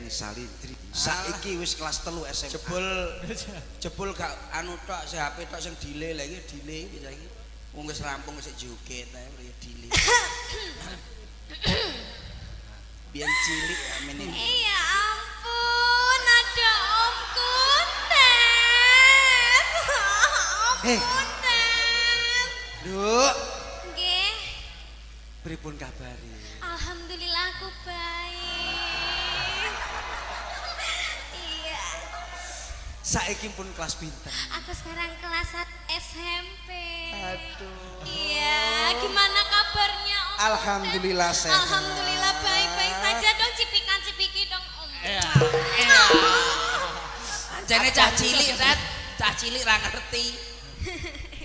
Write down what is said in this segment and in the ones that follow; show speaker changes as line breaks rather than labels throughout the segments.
Salintri. Saiki wis kelas 3 SMA. Jebul gak anu tok, si HP tok sing delay lha iki delay saiki. Wong wis rampung wis joget ae ya delay. Biyen cilik amene.
Ya ampun, ada Om Kuntet. Om Kuntet.
Nduk.
Nggih.
Pripun kabare?
Alhamdulillah aku baik. Iya.
Saiki pun kelas pinten?
Aku sekarang kelas 1 SMP.
Aduh.
Iya, gimana kabarnya Om?
Alhamdulillah sehat.
Alhamdulillah baik-baik saja dong, cipikan-cipiki dong Om.
Iya. Anjane cah cilik, Rat. Cah cilik ra ngerti.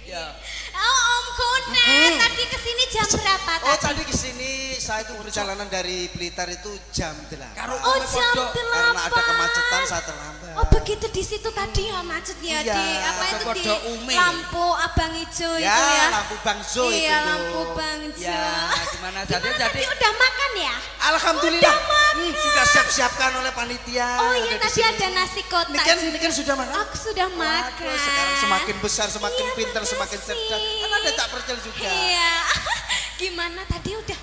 Ya.
Oh, Om Kuntet, tadi kesini jam berapa tadi?
Oh, tadi kesini saya itu perjalanan dari Blitar itu jam 8.
Oh, jam 8.
Karena ada kemacetan saya terlambat.
Oh, begitu di situ tadi ya macetnya
Iya,
di apa itu di
Ume.
lampu abang hijau
Ya,
itu ya.
lampu Bangjo itu.
Iya, lampu Bangjo.
Ya, gimana
Gimana
jadi
tadi udah makan ya?
Alhamdulillah.
Udah makan.
Sudah siap-siapkan oleh panitia.
Oh iya,
Udah
tadi
di sini.
ada nasi kotak.
Ini kan sudah makan.
Aku sudah makan.
Waduh, sekarang semakin besar, semakin
Iya,
pintar, semakin
makasih.
cerdas. Kan ada tak percaya juga.
Iya. Gimana tadi udah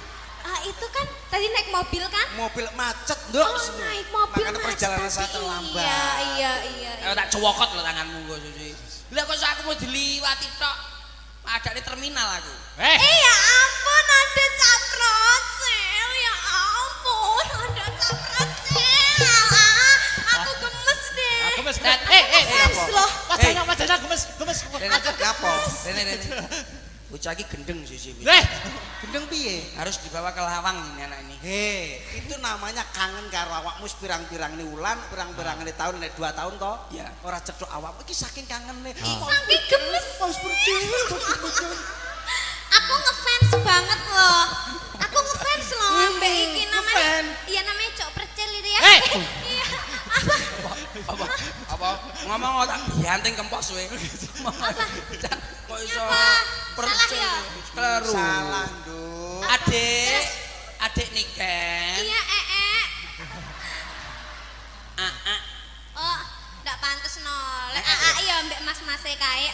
itu kan tadi naik mobil kan?
Mobil macet, Nduk.
Oh, naik mobil
Makanya
macet
perjalanan saya
tadi.
terlambat.
Iya.
Tak cowokot lho tanganmu kok Susi. Lah kok aku mau diliwati tok. Ada di terminal aku.
Ya ampun, ada caprocel. Ya ampun, ada caprocel. Aku gemes deh.
Gemes.
Gemes loh.
Wajahnya gemes.
Apa? Rene. Bocah iki gendeng Susi. Gendeng piye? Harus dibawa ke lawang ini anak ini. Itu namanya kangen karo awakmu pirang-pirang ini wulan, pirang-pirang ini tahun, 2 tahun toh? Iya. Ora cedhok awakmu iki saking kangene.
Saking gemes.
Wis berdiri.
Aku ngefans banget loh. Aku ngefans loh Mbak iki namanya. Iya namanya Cok Percil itu ya. Iya.
Apa? Ngomong tak dianting kempos we.
Apa?
Kok iso
Salah ya?
Kleru. Salah, Nduk. Adik Niken.
Iya, Oh, ndak pantes no. Lek iya mbek mas-mase kae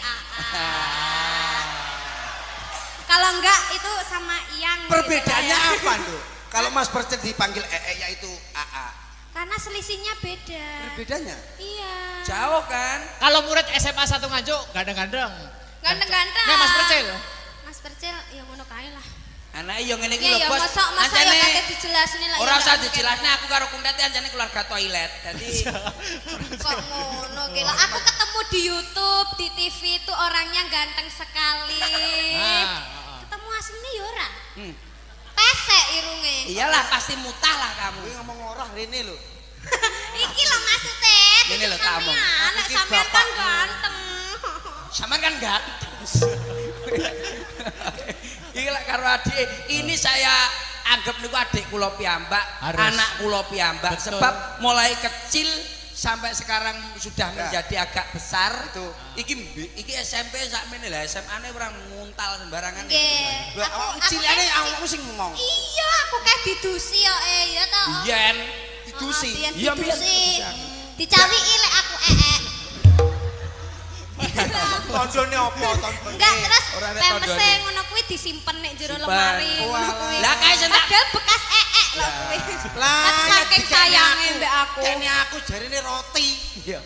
Kalau enggak itu sama Iyang.
Perbedaannya
gitu,
apa, Nduk? Kalau Mas Percet dipanggil yaitu AA.
Karena selisihnya beda.
Perbedaannya?
Iya.
Jauh kan?
Kalau murid SMA 1 Nganjuk gandeng-gandeng.
Ganteng-ganteng.
Nek Mas Percil.
Mas Percil ya ngono kae lah.
Anak yo ngene iki
Iya
lho,
ya
Bos.
masa ya kate dijelasne lah.
Ora usah dijelasne aku karo Kuntet anjane keluarga toilet. Dadi
kok ngono ki lho. Aku ketemu di YouTube, di TV itu orangnya ganteng sekali. Ketemu aslinya ya ora. Pesek irunge.
Iyalah pasti mutah lah kamu. Kuwi ngomong ora rene lho.
Iki lho maksudnya.
Ini lho tak omong.
Nek sampean kan ganteng.
Sampean kan ganteng. Iki lek karo adik ini saya anggap niku adik kula piyambak, anak kula piyambak sebab mulai kecil sampai sekarang sudah menjadi agak besar
itu
iki SMP sakmene lah SMA-ne ora nguntal sembarangan.
Nggih.
Cilane awakmu sing ngomong.
Iya, aku kayak didusi ya ya toh.
Yen
Didusi.
Iya
didusi. Dicawiki lek aku ee.
tondone apa tondone?
Enggak terus
Ora nek
pempese
tondone.
ngono kuwi disimpen nek jero
Simpen.
lemari ngono kuwi.
Lah kae sing tak
Padahal bekas ee lho kuwi.
Lah
Saking sayange mbek aku.
Kene aku jarine roti.
iya.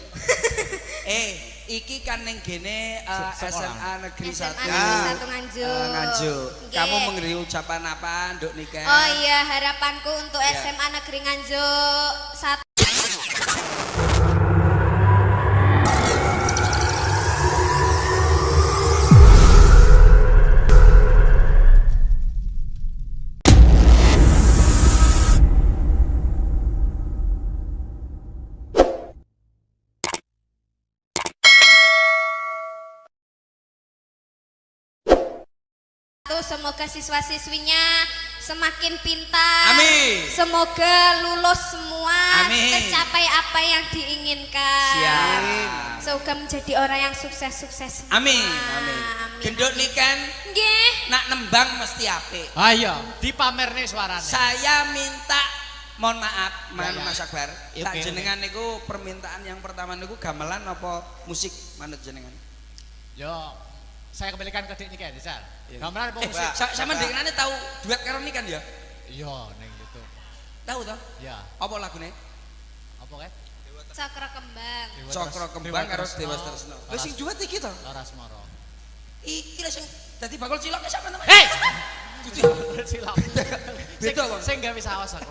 Iki kan ning gene SMA Negeri 1
SMA Negeri 1 Nganjuk.
Nganjuk.
Nggih.
Kamu memberi ucapan apa Nduk Nika?
Oh iya, harapanku untuk
Iya.
SMA Negeri Nganjuk 1. Semoga siswa-siswinya semakin pintar.
Amin.
Semoga lulus semua.
Amin.
Tercapai apa yang diinginkan.
Siap.
Semoga menjadi orang yang sukses-sukses.
Amin.
semua.
Amin.
Amin.
Gendut nikan
Nggih.
nak nembang mesti apik.
Ayo, dipamerne suarane.
Saya minta mohon maaf,
Ya, ya.
Mas Akbar.
Oke,
Tak
oke.
jenengan niku permintaan yang pertama niku gamelan apa musik manut jenengan?
Yo, saya kembalikan ke Dik Nika ya, Sar.
Iya.
Gamelan apa
Eh,
musik?
sama denganane tahu duet karo nikan ya?
Iya, ning gitu.
Tahu toh?
Ya,
Apa lagune?
apa kae?
Cakra kembang.
Dewa
Cokro
Tresno.
Kembang karo
Tresno.
Dewa Tresno.
Lah sing duet iki to.
Laras Moro.
Iki lho sing dadi bakul cilok sama teman.
Hei! Silap.
Beda, Bang.
Sing gak bisa awas aku.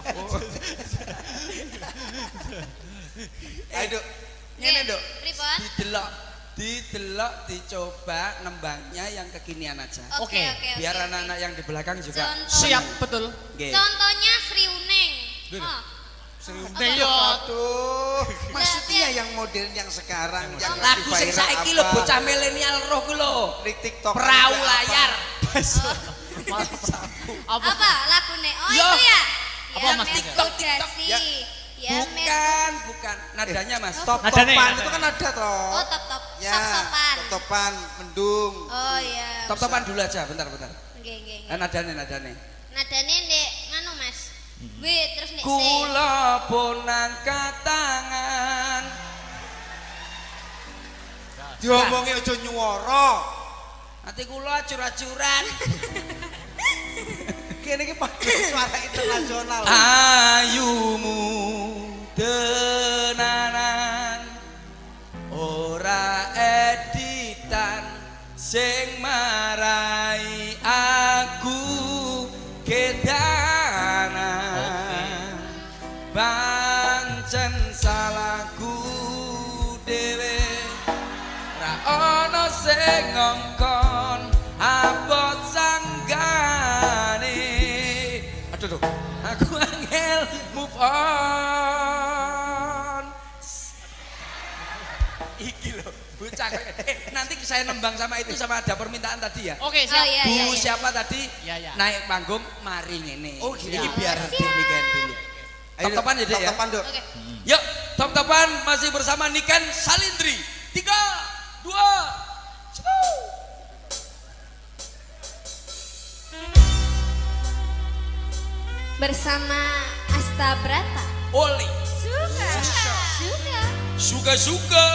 Ayo, Duk. Ngene,
Nggih.
Duk.
Pripun?
Didelok, dicoba nembangnya yang kekinian aja.
Oke,
Oke,
oke,
Biar
oke,
anak-anak yang di belakang juga
Contoh.
Siap, betul.
Nggih.
Contohnya Sri Uning.
Dulu.
Oh.
Nih yo.
Aduh, maksudnya yang modern yang sekarang yang
Lagu sing
viral
saiki lho bocah milenial roh ku lho.
di TikTok
Perahu
juga apa?
layar.
Apa?
Apa lagune? Oh
Yo.
itu ya.
Apa,
Ya
Mas Tiga?
metodasi.
Ya.
Ya
Bukan nadanya Mas.
Top-topan
Nadanya,
itu kan ada toh.
Oh top-top.
Ya,
Sop-sopan.
top-topan, mendung.
Oh iya.
Top-topan dulu aja, bentar.
Nggih, nggih, nggih.
Nadane.
Nadane ndek nganu Mas. Wih, terus nek
Kula pun angkat tangan.
Diomongi aja nyuwara.
Hati kula acur-acuran.
Kene iki pakai suara internasional.
Ayumu tenanan ora editan sing marai aku kedanan pancen salahku dhewe ra ono sing ngongkon abot sanggane aduh aku angel move on iki lho bocah nanti saya nembang sama itu sama ada permintaan tadi ya
Oke,
Oh
siap.
iya
Bu
iya. iya.
siapa tadi
Iya, iya.
naik panggung mari ngene
Oh, gitu.
ini biar
Siap.
demikian dulu top-topan ya Dek, ya
Top-topan, Dok.
Oke.
yuk top-topan masih bersama Niken Salindri 3, 2, 1
Bersama Asta Brata.
Oli
Suka.
suka-suka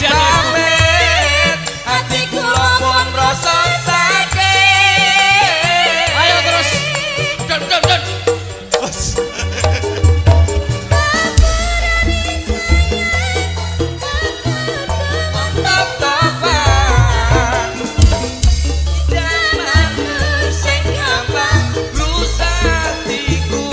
pamit ati kula pun rasa sakit.
Ayo terus. Don.
Top-topan zaman sing gampang rusak hatiku.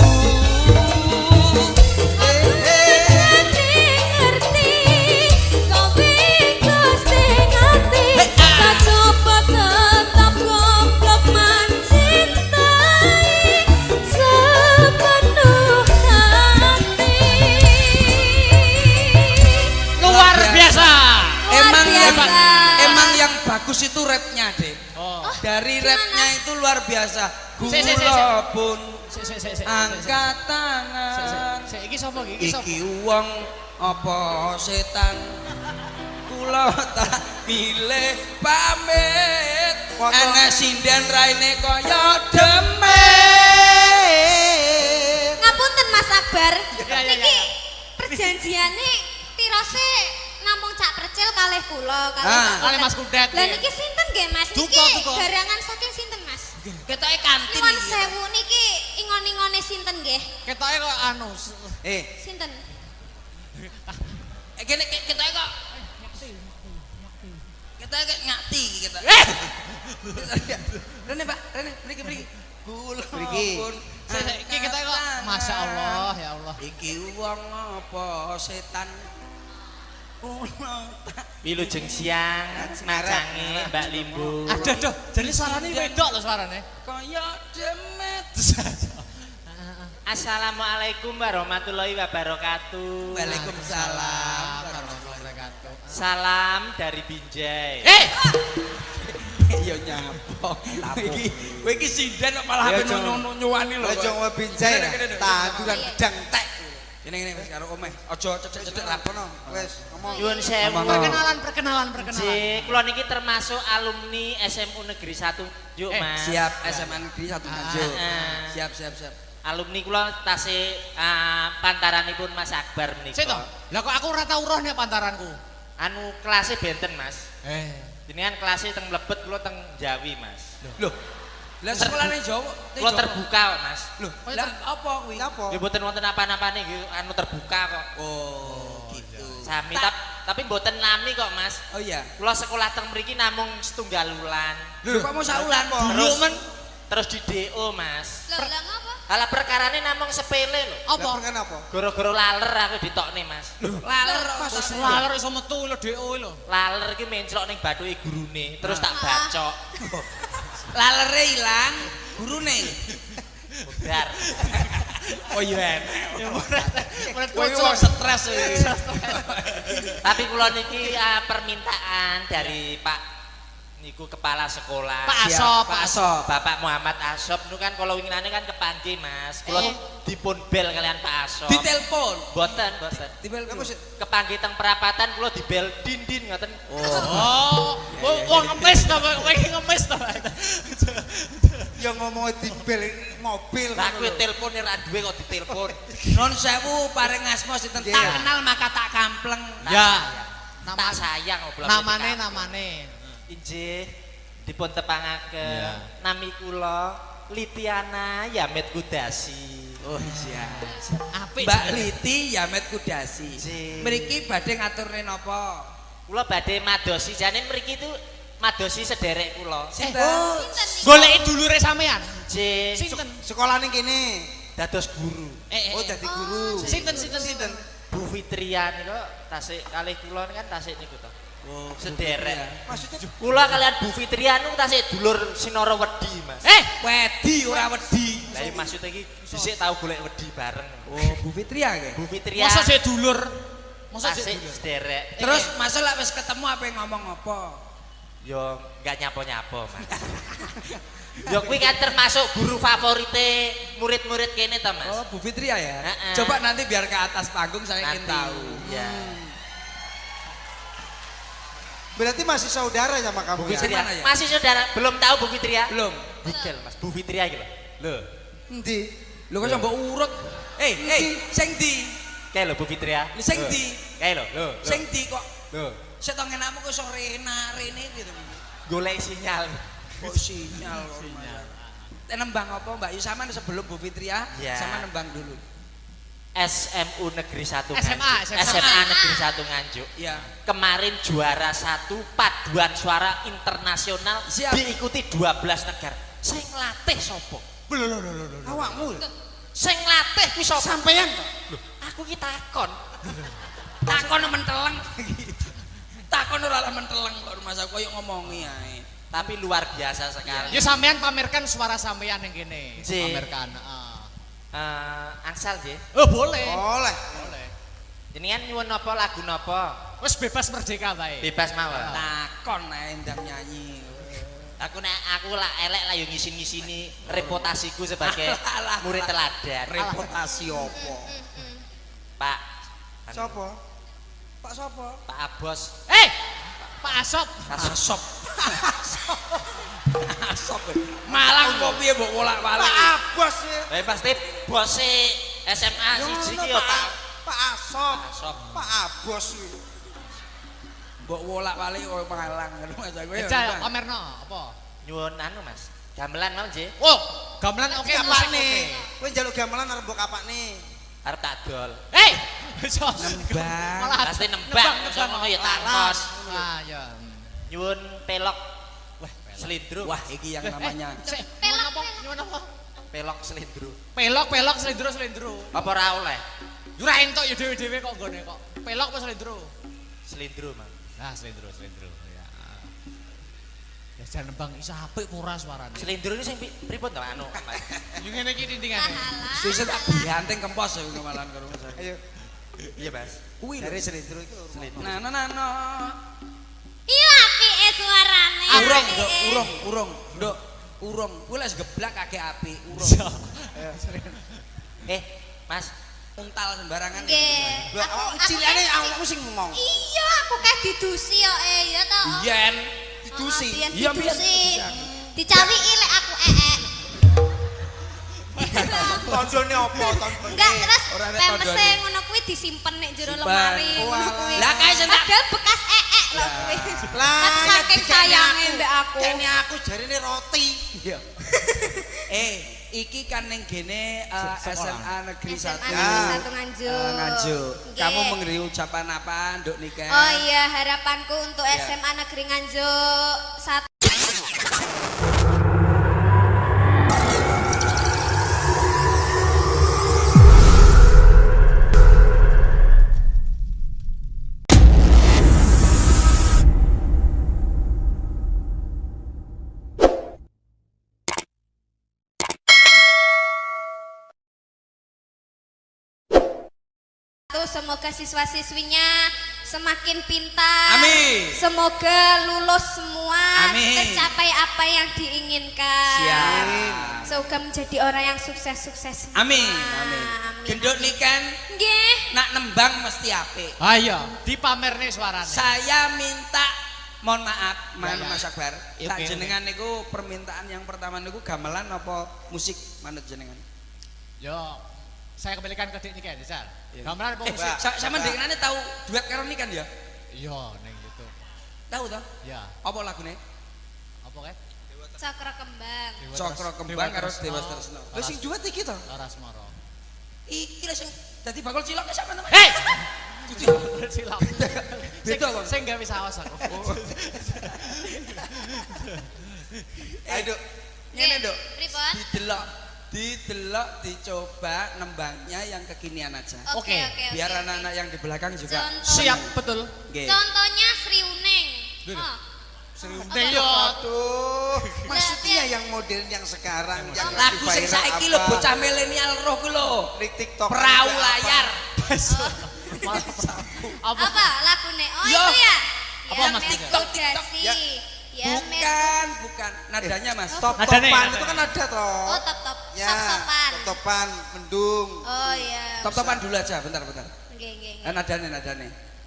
Luar biasa.
Emang yang bagus itu rapnya deh.
Oh.
Dari rapnya itu luar biasa.
Si.
Kula pun
Sik.
angkat tangan.
Sik, iki sapa iki?
Iki wong apa setan? Kula tak pilih pamit. Ana sinden raine kaya demit.
Ngapunten Mas Akbar.
Ya.
Niki perjanjiane tirose namung Cak Percil kalih kula
Kalih Mas Kudet.
Lah niki sinten nggih Mas?
Duka.
Niki garangan saking sinten Mas?
Ketoke kantin
Nyuwun
iki.
sewu niki ingon-ingone sinten nggih?
Ketoke kok anu.
Sinten?
Kene ketoke kok ketoke ngati iki ketok. Rene Pak, Rene mriki. Kula pun
Iki ketoke kok Masya Allah ya Allah.
iki wong apa setan?
Wilujeng siang, macange Mbak Limbu.
Aduh, jadi suarane wedok lho suarane.
Kaya demit.
Assalamualaikum warahmatullahi wabarakatuh.
Waalaikumsalam.
Salam dari Binjai.
Ya nyapo. Kowe iki sinden kok malah ape nyuwani lho.
Aja ngobinjai. Tanduran gedang tek.
Ngene wis karo omeh. Aja cecek-cecek
Rapono. Wis ngomong.
Nyuwun sewu.
Perkenalan.
Ji, kula niki termasuk alumni SMU Negeri 1 Juk, Mas.
Siap SMA Negeri 1 Nganjuk. Siap.
Alumni kula tasih pantaranipun Mas Akbar menika.
Sik to. Lah kok aku ora tau roh nek pantaranku.
Anu kelasé benten, Mas.
Eh.
Jenengan kelasé teng Mlebet, kula teng Jawi, Mas.
Loh. Lah sekolahane Jawa.
Kula terbuka kok, Mas.
Loh, lah apa kuwi?
Apa?
Ya mboten wonten apa-apane nggih, anu terbuka kok.
Oh, gitu.
Sami tapi mboten nami kok, Mas.
Oh iya.
Kula sekolah teng mriki namung setunggal wulan.
Lho kok mau saulan?
Terus di DO, Mas.
Lah ngapa?
Halah perkarane namung sepele lho.
Apa?
Kan apa?
Gara-gara laler aku ditokne, Mas.
Laler
Wis laler iso metu lho DO lho.
Laler iki menclok ning bathuke gurune, terus tak bacok.
lalere ilang, gurune.
Budar.
Oh iya.
Menurut
Kowe wong stres iki.
Tapi kula niki permintaan dari Pak niku kepala sekolah.
Pak
Siap,
Asop.
Bapak Muhammad Asop niku kan kalau winginane kan kepanggih, Mas. Kula dipun bel kalian Pak Asop.
Ditelepon.
Boten.
Dibel
Kepanggih teng perapatan kula dibel din ngoten.
Oh, wong ngemis to, kowe iki ngemis to.
Ya ngomong di bel mobil.
Lah kowe telpone ra duwe kok ditelepon.
Non sewu paring asma sinten tak kenal maka tak kampleng.
Ya.
Tak sayang kok
Namane.
Injih dipun tepangaken
Ya.
nami kula Litiana Yamet Kudasi.
Oh iya.
Apik.
Mbak Liti Yamet Kudasi.
Ji.
Mriki badhe ngaturne napa?
Kula badhe madosi jane mriki itu madosi sederek kula.
Sinten?
Sinten niku?
Goleki dulure sampean.
Nggih,
Sinten?
Sekolah ning kene.
dados guru.
Oh dadi guru.
Sinten.
Bu Fitria niku tasik kalih kula kan tasik niku to.
Oh,
Sederek.
Maksudnya
Kula kalian Bu Fitria niku tasik dulur Sinara Wedi, Mas.
wedi ora wedi.
Lah iki maksud iki dhisik tau golek wedi bareng.
Oh, Bu Fitria nggih.
Bu Fitria
Masa sik dulur.
tasik sederek.
Terus masa lek wis ketemu apa ngomong apa?
Yo enggak nyapo-nyapo, Mas. Yo kuwi kan termasuk guru favorite murid-murid kene to, Mas.
Oh, Bu Fitria ya.
Heeh.
Coba nanti biar ke atas panggung saya ingin
Nanti.
tahu.
Ya.
berarti masih saudara sama kamu
Bu
ya?
Fitria.
Mana ya?
Masih saudara belum tahu Bu Fitria?
Belum.
Google, Mas. Bu Fitria iki lho. Lho.
Endi?
Lho kok mbok urut. Sing ndi?
Kae lho Bu Fitria.
Sing ndi?
Kae lho.
Sing ndi kok?
Lho.
Sik to ngenakmu kok iso rene gitu.
Golek sinyal.
Kok sinyal kok. Nembang apa Mbak Yu sampean sebelum Bu Fitria
Ya.
sama nembang dulu.
SMU Negeri 1
SMA,
Nganjuk.
SMA.
SMA Negeri 1 Nganjuk.
Ya.
Kemarin juara 1 paduan suara internasional
Siap.
diikuti 12 negara. Sing latih sapa?
Awakmu.
Sing latih kuwi sapa?
Sampeyan
Loh, aku ki takon.
takon menteleng. Takon ora menteleng kok rumah saya koyo ngomongi ae.
Tapi luar biasa sekali.
Ya sampean pamerkan suara sampean yang gini.
Ji.
Pamerkan.
Ansal nggih.
Oh boleh.
Oleh.
Boleh.
Jenengan nyuwun napa lagu napa?
Wes bebas merdeka bae.
Bebas mawon.
Takon ae ndang nyanyi.
Aku lah elek lah yo ngisin-ngisini reputasiku sebagai
Alah,
murid teladan.
Reputasi opo?
Pak
Sopo? Pak sopo?
Pak Abos.
Pak Asop.
Asop. Asop. Malang kok piye mbok wolak-walik.
Pak Abos ya.
Pasti bose SMA siji ki yo Pak
Pak Asop.
Asop.
Pak Abos ya.
Mbok wolak-walik kok Malang rumah saya kowe.
Ejal pamerno apa?
Nyuwun anu Mas. Gamelan mau nggih.
Oh, gamelan oke musik
Kapakne.
oke.
Kowe njaluk gamelan arep mbok kapakne.
Arep tak dol.
Nembang.
Malah
Pasti nembang masa ngono ya takon.
Ah ya.
Nyuwun pelok. Wah, selindro.
Wah, iki yang namanya
Nyuwun apa? Nyuwun apa?
Pelok selindro.
Pelok selindro.
Apa ora oleh?
Ora entuk ya dhewe-dhewe kok nggone kok. Pelok apa selindro?
Selindro, Mang.
Nah, selindro ya. Ya jan nembang iso apik ora suarane.
Selindro ini sing pripun to anu?
Yo ngene iki tintingane.
susah tak dihanting kempos ya kemalan karo rumah saya.
Ayo.
Iya, Mas.
Kuwi
Dari selindro itu.
Nah, no.
Iya apike suarane.
Urung,
apike.
Dok, urung. Kuwi lek geblak kakek apik, urung.
Mas,
Untal sembarangan.
Nggih.
Lah awakmu cilikane awakmu sing ngomong.
Iya, aku kayak didusi kok ya to.
Yen
Didusi.
Iya, biyen
didusi.
didusi.
Dicawiki lek aku
Tondone apa tondone?
Enggak terus
Ora nek
pempese
tondone.
ngono kuwi disimpen nek jero
Simpen.
lemari ngono kuwi.
Lah, kae sing tak-
Padahal bekas lho kuwi.
Lah,
Kan saking
ya
sayange mbek aku.
Kene aku jarine roti.
Iya. Iki kan ning gene SMA Negeri 1.
SMA Negeri 1 Nganjuk.
Nganjuk.
Nggih.
Kamu memberi ucapan apa, Nduk Nika?
Oh iya, harapanku untuk
Ya.
SMA Negeri Nganjuk 1. Semoga siswa-siswinya semakin pintar.
Amin.
Semoga lulus semua.
Amin.
Tercapai apa yang diinginkan.
Siap.
Semoga menjadi orang yang sukses-sukses. semua.
Amin. Genduk nikan
Nggih.
nak nembang mesti apik.
Ayo, dipamerne suarane.
Saya minta mohon maaf,
Ya.
Mas Akbar.
Oke,
Tak
oke.
jenengan niku permintaan yang pertama niku gamelan apa musik manut jenengan?
Yo, saya kembalikan ke Dik Niken, Sal.
Iya.
Gamelan apa
Eh,
musik?
sama denganane tahu duet karo nikan ya?
Iya, ning gitu.
Tahu toh?
Ya,
Apa lagune?
apa kae?
Cakra kembang.
Cokro Kembang karo Dewa Tresno.
Lah sing duet iki to.
Laras Moro.
Iki lho sing dadi bakul cilok sama teman.
Hei! Silap.
Beda, Bang.
Sing gawe saos aku.
Ayo, Duk. Ngene, Duk.
Pripun?
Didelok, dicoba nembangnya yang kekinian aja.
Oke,
Biar anak-anak yang di belakang juga
Contoh.
Siap, betul.
Nggih.
Contohnya Sri Uning. Oh.
Ning yo.
Aduh, maksudnya yang modern yang sekarang yang
Lagu sing
viral
saiki lho
apa?
bocah milenial roh ku lho.
Di TikTok
Perahu
juga
layar.
Apa?
Apa lagune? Oh
Yo.
itu ya.
Apa,
Ya,
Mas?
metodasi.
Ya.
Ya,
Bukan nadanya Mas.
Top-topan
Nadanya,
itu kan ada toh.
Oh, top-top.
Ya,
Sop-sopan.
top-topan, mendung.
Oh iya.
Top-topan dulu aja, bentar.
Nggih, nggih.
Nadane.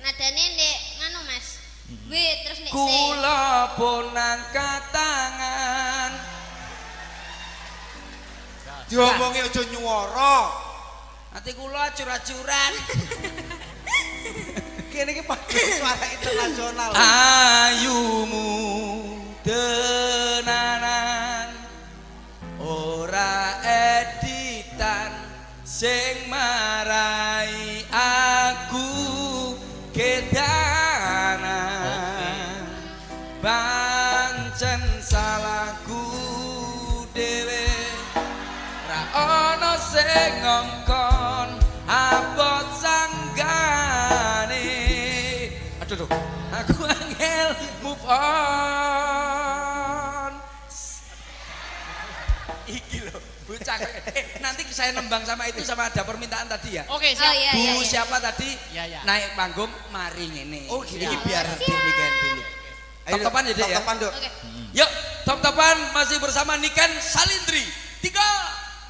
Nadane ndek nganu Mas. Terus nek C.
Kula pun angkat tangan.
Diomongi aja nyuwara.
Ati kula acur-acuran.
Ki kene iki padha suara internasional.
Ayumu tenanan ora editan sing marai aku kedanan pancen salahku dhewe ra ono sing ngongkon abot sanggane aduh aku angel move on iki lho bocah nanti saya nembang sama itu sama ada permintaan tadi ya.
Oke,
Oh,
siap.
iya,
Bu
iya, iya.
siapa tadi
Iya, iya.
naik panggung mari ngene.
Oh, gitu.
Iki biar
Siap.
demikian dulu. Top-topan ya, Dek, ya?
Top-topan, Dok.
Oke.
Yuk, top-topan masih bersama Niken Salindri. 3,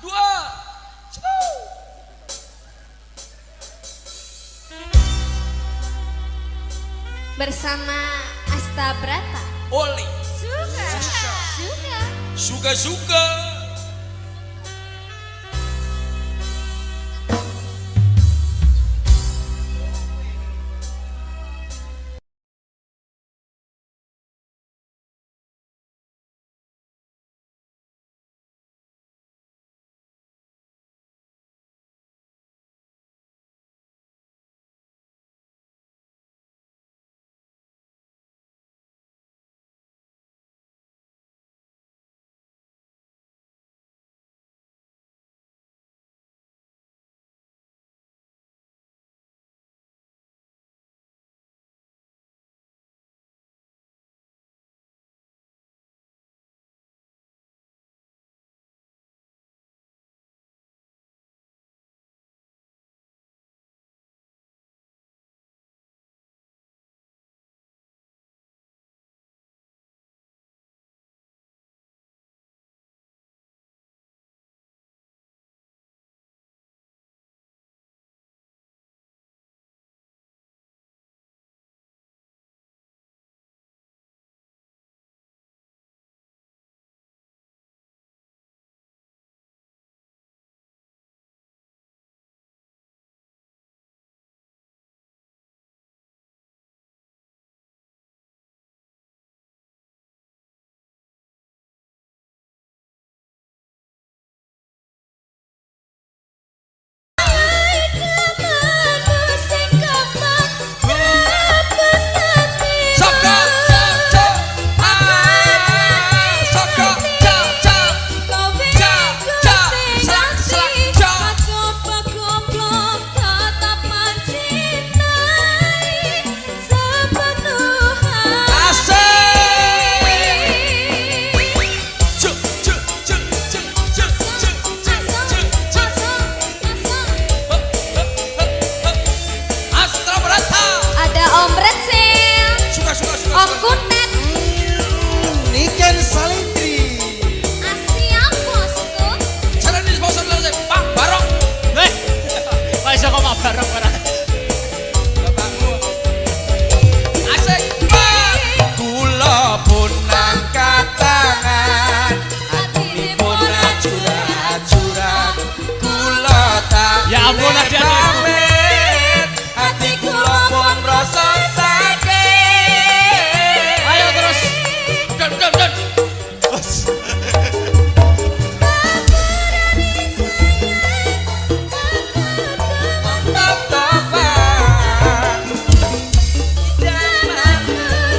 2, 1.
Bersama Asta Brata.
Oli.
Suka.
Suka-suka. Soko, cok, soko, cok, Astra Berata.
Ada Om Retsil,
Suka.
Om Kutet,
Niken Salindri.
Asia Bosku.
Cara ini sponsor dari Pak Barok.
Pak iso kok bareng ora.
Bapakmu. Asik. Kula pun angkat tangan. Atipun acuran. Kula tak
Ya ampun,
boleh
adik-adik.
pamit. Hati kula pun rasa sakit.
Ayo terus.
Dan. Top-topan. Jangan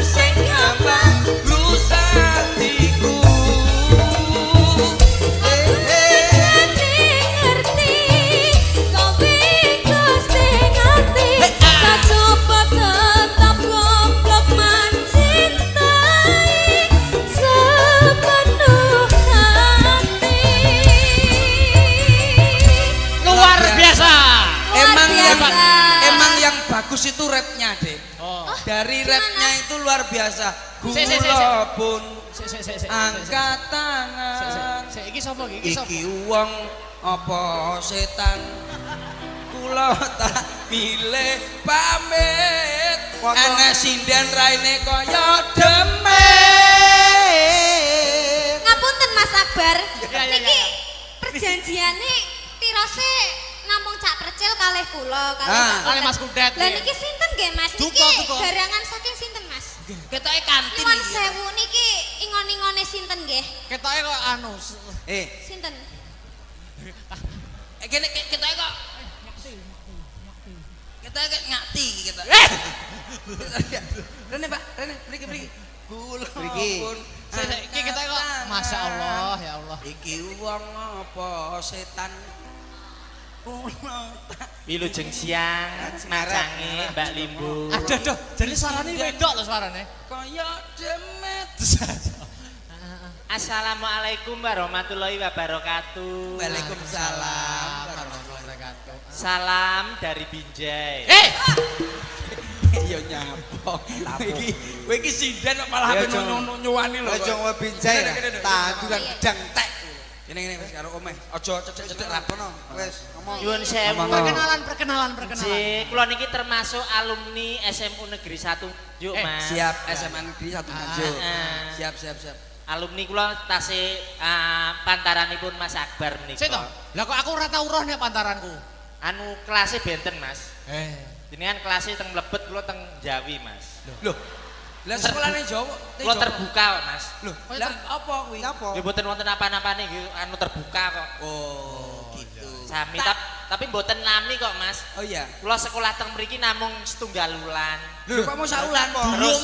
sing gampang rusak hatiku.
Luar biasa.
Emang yang bagus itu rapnya deh.
Oh.
Dari rapnya itu luar biasa.
Si.
Kula pun
Sik.
angkat tangan.
Sik, iki sapa iki? Iki sapa?
Iki wong apa setan? Kula tak pilih pamit. Ana sinden raine kaya demit.
Ngapunten Mas Akbar.
Ya.
Niki perjanjiane tirose namung cak Acil kalih kula kalih
Mas Kudet.
Lah niki sinten nggih Mas? Niki
Duka.
garangan saking sinten Mas?
Ketoke kantin
Nyuwun
iki.
sewu niki ingon-ingone sinten nggih?
Ketoke kok anu.
Sinten?
Kene ketoke kok ketoke ngati iki ketok. Rene Pak, Rene mriki. Kula
Mriki.
Iki ketoke kok Masya Allah ya Allah.
Iki wong apa setan? Kula
Wilujeng siang macange Mbak Limbu.
Aduh, jadi suarane wedok lho suarane.
kaya demet.
Assalamualaikum warahmatullahi wabarakatuh.
Waalaikumsalam.
Salam dari Binjai.
Iya nyapo. Kowe iki sinden kok malah ape nyuwani lho.
Aja ngomong binjai lah. Tanduran gedang tek.
Ngene wis karo omeh. Aja cecek-cecek rapono.
Wes ngomong.
Nyuwun sewu.
Perkenalan.
Ji, kula niki termasuk alumni SMU Negeri 1 Nganjuk, Mas.
Siap SMA Negeri 1 Nganjuk. Siap.
Alumni kula tasih pantaranipun Mas Akbar menika.
Sik to. Lah kok aku ora tau roh nek pantaranku.
Anu kelasnya benten, Mas. Jenengan kelasnya teng mlebet kula teng Jawi, Mas.
Loh. Lah sekolahane Jawa.
Kula terbuka kok, Mas.
Loh, lah apa kuwi?
Apa?
Ya mboten wonten apa-apane nggih, anu terbuka kok.
Oh, gitu.
Sami tapi mboten nami kok, Mas.
Oh iya.
Kula sekolah teng mriki namung setunggal wulan.
Lho kok mau saulan?
Terus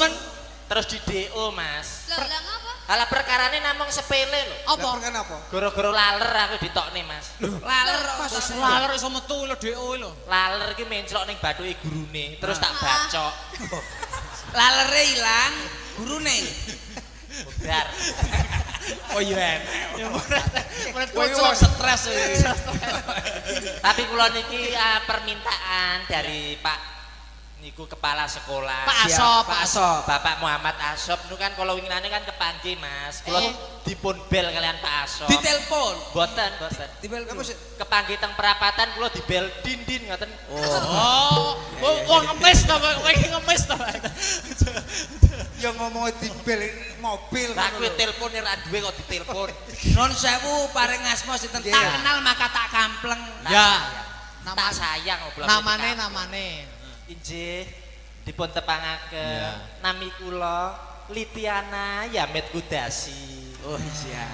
terus di DO, Mas.
Lah ngapa?
Halah perkarane namung sepele lho.
Apa?
Kenapa?
Gara-gara laler aku ditokne, Mas.
Laler
Wis laler iso metu lho DO lho.
Laler iki menclok ning bathuke gurune, terus tak bacok.
lalere ilang, gurune.
Budar.
Oh iya enak.
Murid
Kowe wong stres.
Tapi kula niki permintaan dari Pak niku kepala sekolah.
Pak Asop.
Bapak Muhammad Asop niku kan kalau winginane kan kepanggih, Mas. Kula dipun bel kalian Pak Asop.
Ditelepon.
Boten.
Dibel
Kepanggih teng perapatan kula dibel din ngoten.
Oh, wong ngemis to, kowe iki ngemis to.
Ya ngomong di bel mobil.
Lah kowe telepon ora duwe kok ditelepon.
Non sewu paring asma sinten tak kenal maka tak kampleng.
Ya.
Tak sayang oblong.
Namane.
Injih dipun tepangaken nami kula Litiana Yamet Kudasi.
Oh iya.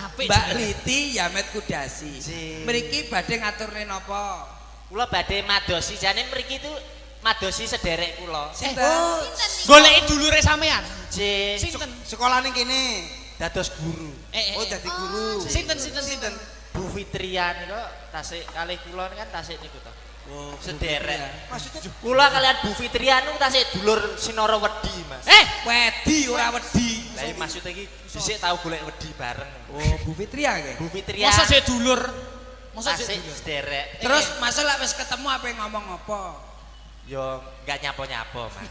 Apik.
Mbak Liti Yamet Kudasi.
Nggih.
Mriki badhe ngaturne napa?
Kula badhe madosi jane mriki tu madosi sederek kula.
Sinten?
Sinten niki?
Goleki dulure sampean.
Nggih.
Sinten?
Sekolah ning kene.
Dados guru.
Oh dadi guru.
Sinten?
Bu Fitria niku tasik kalih kula kan tasik niku to.
Oh,
Sederek.
Maksudnya
Kula kalian Bu Fitria niku tasik dulur Sinara Wedi, Mas.
wedi ora wedi.
Lah iki maksud iki dhisik tau golek wedi bareng.
Oh, Bu Fitria nggih.
Bu Fitria
Masa sik dulur? Masa
tasik
sik dulur?
sederek.
Terus masa lek wis ketemu apa ngomong apa?
Yo enggak nyapo-nyapo, Mas.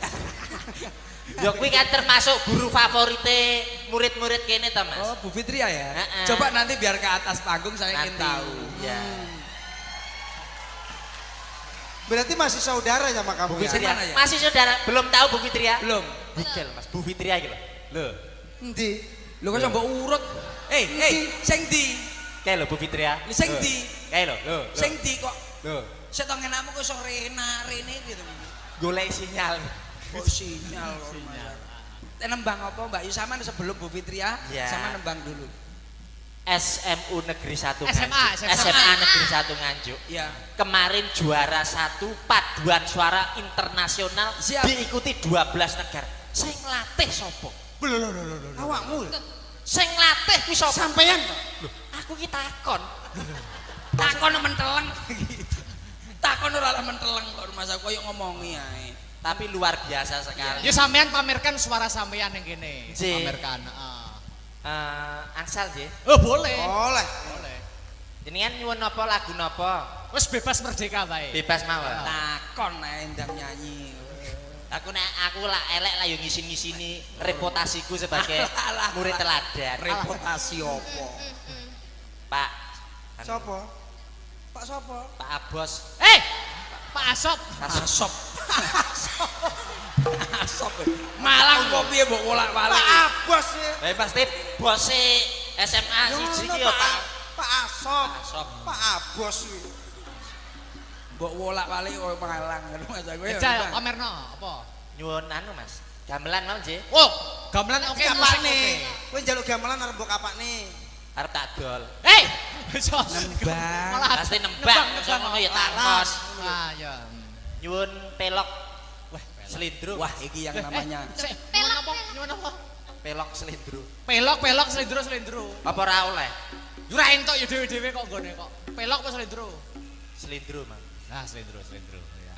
Yo kuwi kan termasuk guru favorite murid-murid kene to, Mas.
Oh, Bu Fitria ya.
Heeh.
Coba nanti biar ke atas panggung saya ingin
Nanti.
tahu.
Ya.
berarti masih saudara sama kamu
Bu
ya?
Fitria.
Mana ya?
Masih saudara belum tahu Bu Fitria?
Belum.
Google, Mas. Bu Fitria iki lho. Lho.
Endi?
Lho kok mbok urut. Sing ndi?
Kae lho Bu Fitria.
Sing ndi?
Kae lho. Lho.
Sing ndi kok
Lho.
setok ngenakmu kok iso rene gitu.
Golek sinyal.
Oh sinyal. Nembang apa Mbak Yu sampean sebelum Bu Fitria
Ya.
sama nembang dulu.
SMU Negeri 1
SMA.
Nganjuk. SMA Negeri 1 Nganjuk.
Ya.
Kemarin juara 1 paduan suara internasional
Siap.
diikuti 12 negara. Sing latih sapa?
Awakmu.
Sing latih kuwi sapa?
Sampeyan.
Lho, aku ki takon.
Takon menteleng. Takon ora menteleng kok Mas aku koyo ngomongi ae.
Tapi luar biasa sekali.
Ya sampean pamerkan suara sampean ning kene.
Ji.
Pamerkan,
Ansal nggih.
Oh, boleh.
Oleh.
Jenengan nyuwun napa lagu napa?
Wis bebas merdeka wae.
Bebas mawon.
Takon ae ndang nyanyi.
Aku lah elek lah yo ngisin-ngisini reputasiku sebagai
Alah,
murid teladan.
Reputasi opo?
Pak
Sopo? Pak sopo?
Pak Abos.
Pak Asop.
Asop. Asop. Malang kok piye mbok wolak-walik.
Pak Abos ya.
Pasti bose SMA siji ki yo Pak
Pak Asop.
Asop.
Pak Abos.
Mbok wolak-walik koyo Malang ngono Mas aku ya.
Ejal pamerno apa?
Nyuwun anu Mas. Gamelan mau nggih.
Oh, gamelan oke
Kapakne.
musik
Kowe njaluk gamelan arep mbok kapakne.
Arep tak dol.
Hei! Iso.
Nembang.
Malah
Pasti nembang, iso ngono ya takos.
Ah, ya.
Nyuwun pelok. Wah, selindro.
Wah, iki yang namanya
Sik,
Pelok,
apa? Nyuwun apa?
Pelok selindro.
Pelok, selindro.
Apa ora oleh?
Yo ra entuk ya dhewe-dhewe kok nggone kok. Pelok apa selindro?
Selindro, Mang.
Nah, selindro. Ya.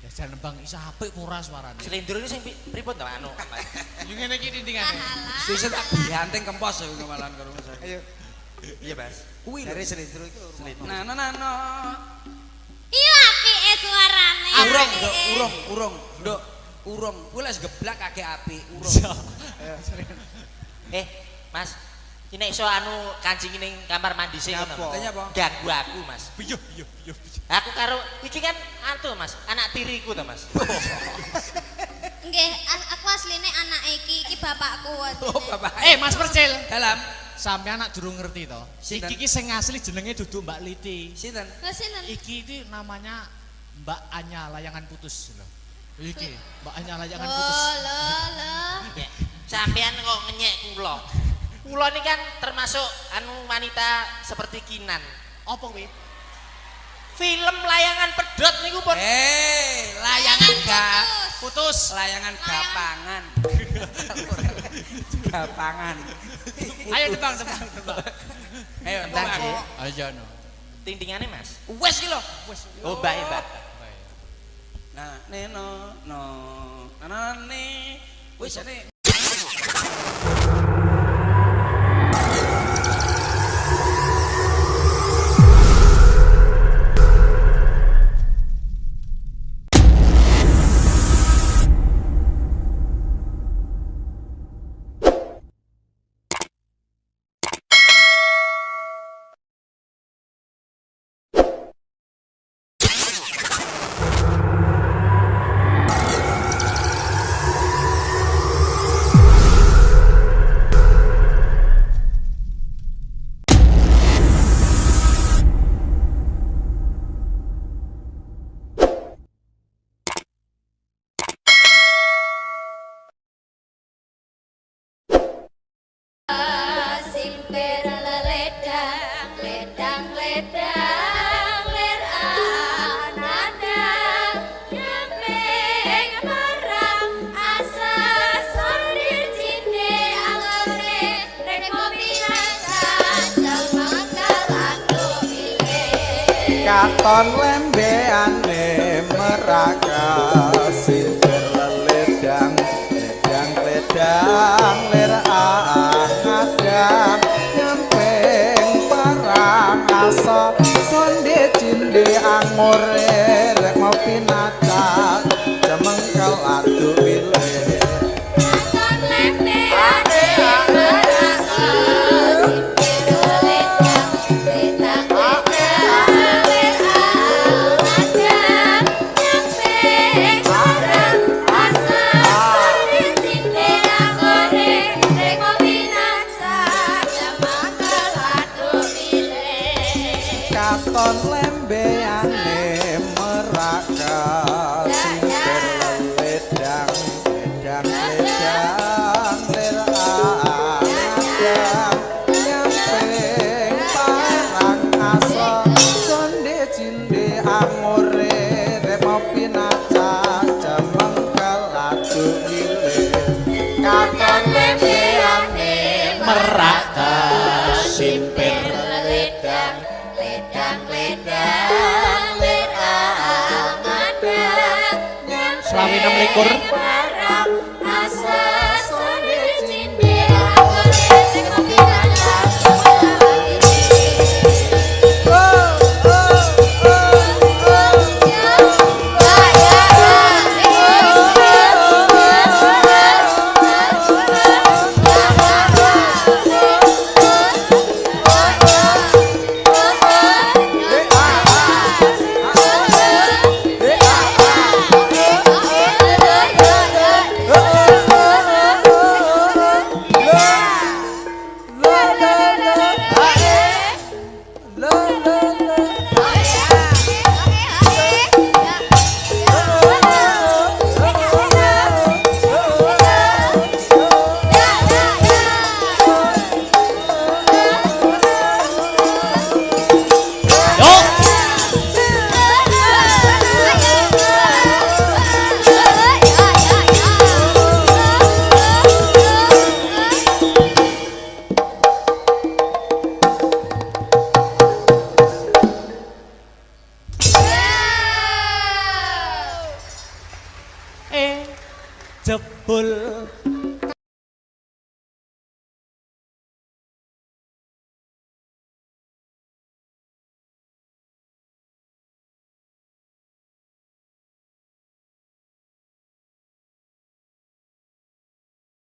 Ya jan nembang iso apik ora suarane.
Selindro ini sing pripun to anu? Mas?
Yo ngene iki tindingane.
susah tak dihanting kempos ya kemalan karo Mas.
Ayo.
Iya, Mas.
Kuwi
Dari selindro itu.
Nah,
Iya apike suarane.
urung,
apike.
Nduk, urung. Kuwi les geblak kakek apik, urung.
Mas, ini iso anu kancing ning kamar mandi sing ngono.
Nyapa?
Tanya apa?
Ganggu aku, Mas.
Iya.
Aku karo iki kan anu Mas, anak tiriku to, Mas.
Nggih, aku asline anak iki bapakku.
Oh, Bapak.
Mas Percil.
Dalam
Sampeyan anak durung ngerti to.
Sinten?
Iki sing asli jenenge dudu Mbak Liti.
sinten?
Lah sinten?
Iki iki namanya Mbak Anya layangan putus lho. Iki Mbak Anya layangan
Oh,
putus.
lho.
Ya, sampean kok ngenyek kula. Kula ini kan termasuk anu wanita seperti Kinan.
Apa kuwi?
Film Layangan Pedot niku pun
Layangan gak
Putus.
layangan gapangan. Gapangan.
Ayo tebang.
Ayo,
Tebang,
tebang.
nggih.
Ayo no.
Tindingane, Mas.
Wes iki lho.
Oh, Mbak.
Nah, neno no. Nanane. Wis ane.
Simper ledang, ledang, ler anadang, nyempeng marang asa sondir cinde alore, rek mobi rasa jamang kalando bile.
Katon lembeane meraga sinter ledang ler angadang nyempeng parang asa sonde cinde angore rek ngopi naca cemengkel adu bilih
Katon lembeane meraga, simper ledang, ledang, ler anadang, nyempeng marang asa sondir cinde alore, rek mobi rasa jamang kalando bile.
katon lembeane meraga sinter ledang ler angadang nyempeng parang asa sonde cinde angore remo pinaca cemengkel adu bilih katon lembeane
Meraka
Simper ledang, ledang, ler angadang,
Selawi 26.
parang asa sondir cinde angore, rek mobi rasa
jebul